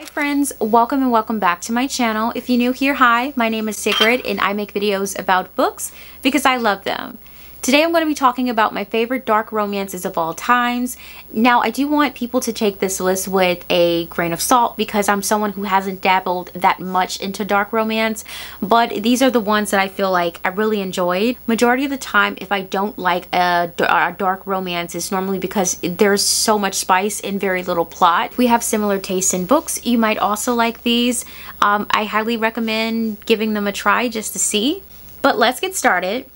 Hi friends, welcome and welcome back to my channel. If you're new here, hi, my name is Sigrid and I make videos about books because I love them. Today I'm going to be talking about my favorite dark romances of all times. Now I do want people to take this list with a grain of salt because I'm someone who hasn't dabbled that much into dark romance, but these are the ones that I feel like I really enjoyed. Majority of the time if I don't like a dark romance, it's normally because there's so much spice and very little plot. We have similar tastes in books. You might also like these. I highly recommend giving them a try just to see. But let's get started.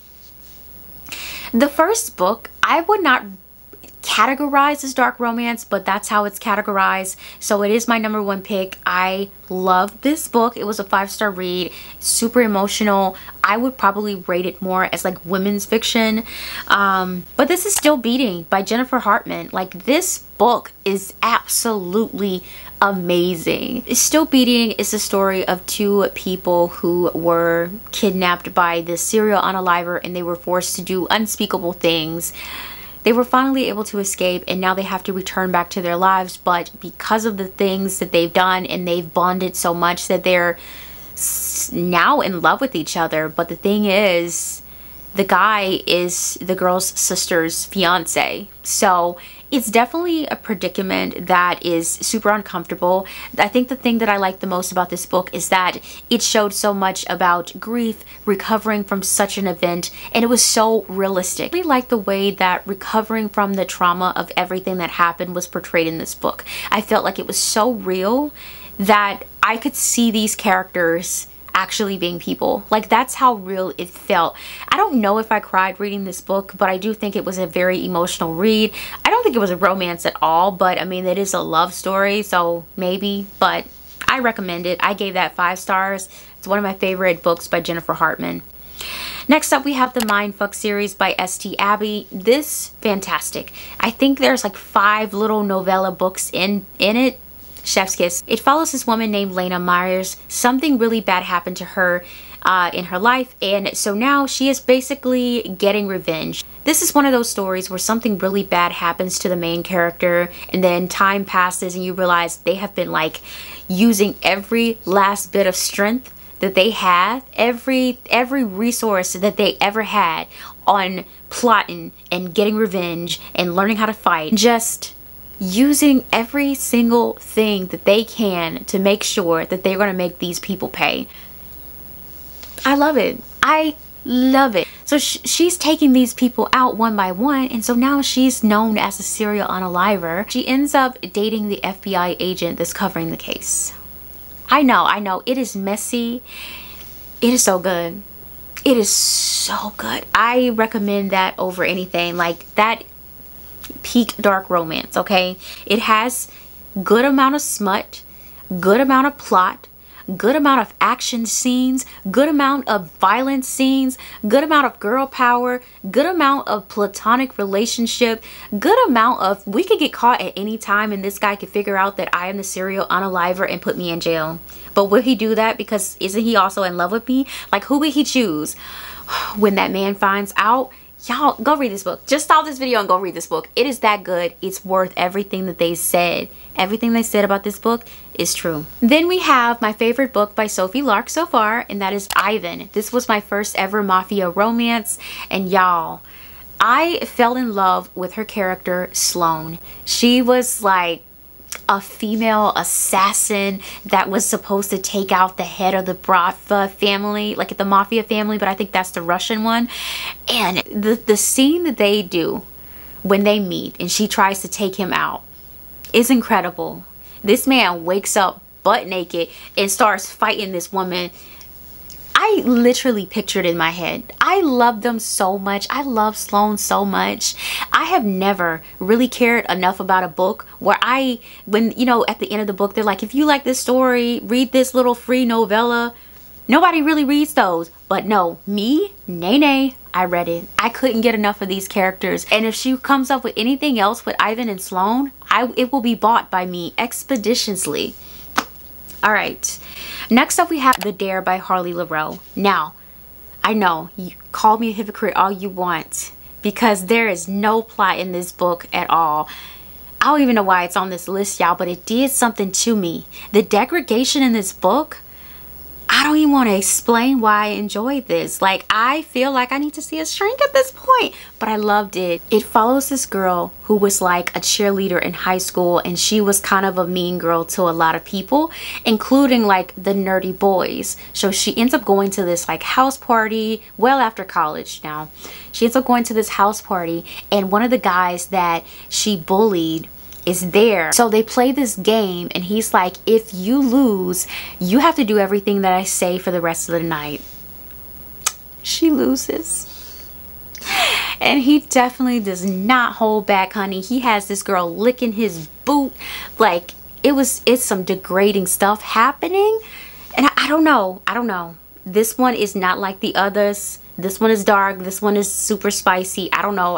The first book, I would not categorize as dark romance, but that's how it's categorized. So it is my number one pick. I love this book. It was a 5-star read, super emotional. I would probably rate it more as like women's fiction. But this is Still Beating by Jennifer Hartman. Like, this book is absolutely amazing. Still Beating is the story of two people who were kidnapped by this serial unaliver and they were forced to do unspeakable things. They were finally able to escape and now they have to return back to their lives, but because of the things that they've done and they've bonded so much that they're now in love with each other. But the thing is, the guy is the girl's sister's fiance. So it's definitely a predicament that is super uncomfortable. I think the thing that I like the most about this book is that it showed so much about grief, recovering from such an event, and it was so realistic. I really like the way that recovering from the trauma of everything that happened was portrayed in this book. I felt like it was so real that I could see these characters actually being people. Like, that's how real it felt. I don't know if I cried reading this book, but I do think it was a very emotional read. I don't think it was a romance at all, but I mean, it is a love story, so maybe, but I recommend it. I gave that 5 stars. It's one of my favorite books by Jennifer Hartman. Next up, we have the Mindfuck series by St. Abbey. This, fantastic. I think there's like 5 little novella books in it. Chef's kiss. It follows this woman named Lena Myers. Something really bad happened to her in her life, and so now she is basically getting revenge. This is one of those stories where something really bad happens to the main character and then time passes and you realize they have been like using every last bit of strength that they had, every resource that they ever had on plotting and getting revenge and learning how to fight. Just using every single thing that they can to make sure that they're going to make these people pay. I love it. I love it. So she's taking these people out one by one, and so now she's known as a serial unaliver. She ends up dating the FBI agent that's covering the case. I know, it is messy. It is so good. It is so good. I recommend that over anything. Like, that peak dark romance, okay? It has good amount of smut, good amount of plot, good amount of action scenes, good amount of violent scenes, good amount of girl power, good amount of platonic relationship, good amount of we could get caught at any time and this guy could figure out that I am the serial unaliver and put me in jail. But will he do that? Because isn't he also in love with me? Like, who would he choose? When that man finds out, y'all go read this book. Just stop this video and go read this book. It is that good. It's worth everything that they said. Everything they said about this book is true. Then we have my favorite book by Sophie Lark so far, and that is Ivan. This was my first ever mafia romance, and y'all, I fell in love with her character, Sloane. She was like a female assassin that was supposed to take out the head of the Bratva family, like the mafia family, but I think that's the Russian one. And the scene that they do when they meet and she tries to take him out is incredible. This man wakes up butt naked and starts fighting this woman. I literally pictured in my head. I love them so much. I love Sloane so much. I have never really cared enough about a book where when you know, at the end of the book, they're like, if you like this story, read this little free novella. Nobody really reads those. But no, me, nay, I read it. I couldn't get enough of these characters. And if she comes up with anything else with Ivan and Sloane, it will be bought by me expeditiously. All right, next up we have The Dare by Harley Laroux. Now, I know, you call me a hypocrite all you want because there is no plot in this book at all. don't even know why it's on this list, y'all, but it did something to me. The degradation in this book, I don't even want to explain why I enjoyed this. Like, I feel like I need to see a shrink at this point, but I loved it. It follows this girl who was like a cheerleader in high school, and she was kind of a mean girl to a lot of people, including like the nerdy boys. So she ends up going to this like house party well after college now. She ends up going to this house party, and one of the guys that she bullied is there. So they play this game, and he's like, if you lose, you have to do everything that I say for the rest of the night. She loses. And he definitely does not hold back, honey. He has this girl licking his boot. Like, it's some degrading stuff happening. And I don't know. This one is not like the others. This one is dark. This one is super spicy. I don't know.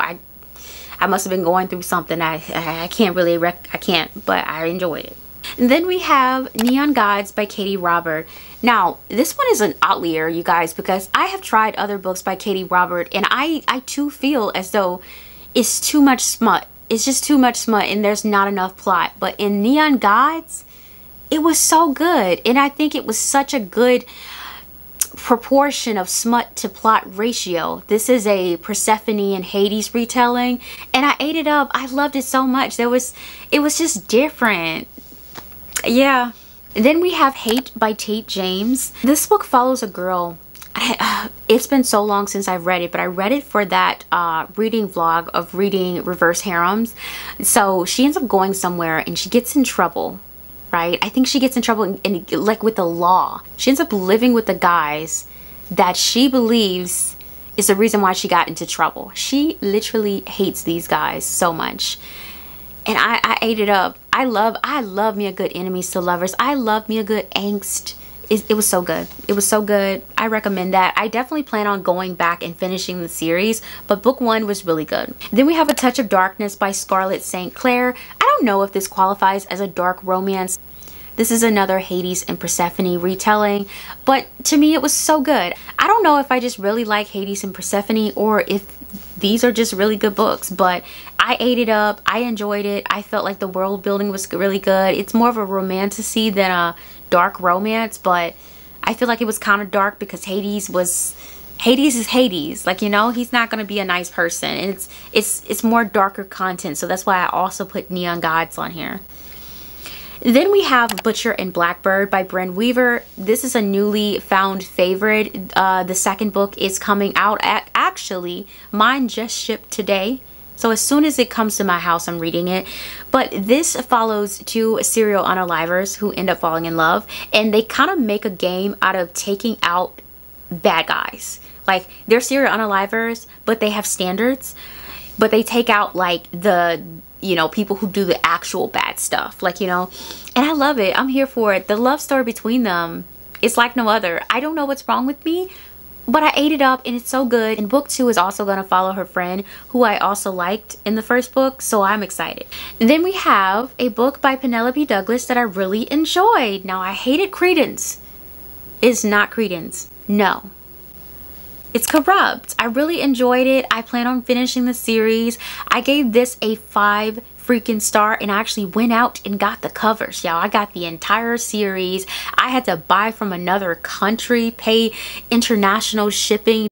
I must have been going through something. I can't really I can't, but I enjoyed it. And then we have Neon Gods by Katie Robert. Now, this one is an outlier, you guys, because I have tried other books by Katie Robert, and I too feel as though it's too much smut. It's just too much smut, and there's not enough plot. But in Neon Gods, it was so good, and I think it was such a good proportion of smut to plot ratio. This is a Persephone and Hades retelling, and I ate it up. I loved it so much. It was just different. Yeah. And then we have Hate by Tate James. This book follows a girl. It's been so long since I've read it, but I read it for that reading vlog of reading reverse harems. So she ends up going somewhere and she gets in trouble. Right? I think she gets in trouble like with the law. She ends up living with the guys that she believes is the reason why she got into trouble. She literally hates these guys so much. And I ate it up. I love me a good enemies to lovers. I love me a good angst. It was so good. It was so good. I recommend that. I definitely plan on going back and finishing the series, but book one was really good. Then we have A Touch of Darkness by Scarlett St. Clair. I don't know if this qualifies as a dark romance. This is another Hades and Persephone retelling, but to me it was so good. I don't know if I just really like Hades and Persephone or if these are just really good books, but I ate it up. I enjoyed it. I felt like the world building was really good. It's more of a romantasy than a dark romance, but I feel like it was kind of dark because Hades is Hades. Like, you know, he's not going to be a nice person, and it's more darker content, so that's why I also put Neon Gods on here. Then we have Butcher and Blackbird by Bren Weaver. This is a newly found favorite. The second book is coming out. Actually, mine just shipped today. So as soon as it comes to my house, I'm reading it. But this follows two serial unalivers who end up falling in love. And they kind of make a game out of taking out bad guys. Like, they're serial unalivers, but they have standards. But they take out, like, the, you know, people who do the actual bad stuff. Like, you know. And I love it. I'm here for it. The love story between them is like no other. I don't know what's wrong with me, but I ate it up and it's so good. And book two is also going to follow her friend who I also liked in the first book, so I'm excited. And then we have a book by Penelope Douglas that I really enjoyed. Now, I hated Credence. It's not Credence. No. It's Corrupt. I really enjoyed it. I plan on finishing the series. I gave this a 5 freaking star, and I actually went out and got the covers, y'all. I got the entire series. I had to buy from another country, pay international shipping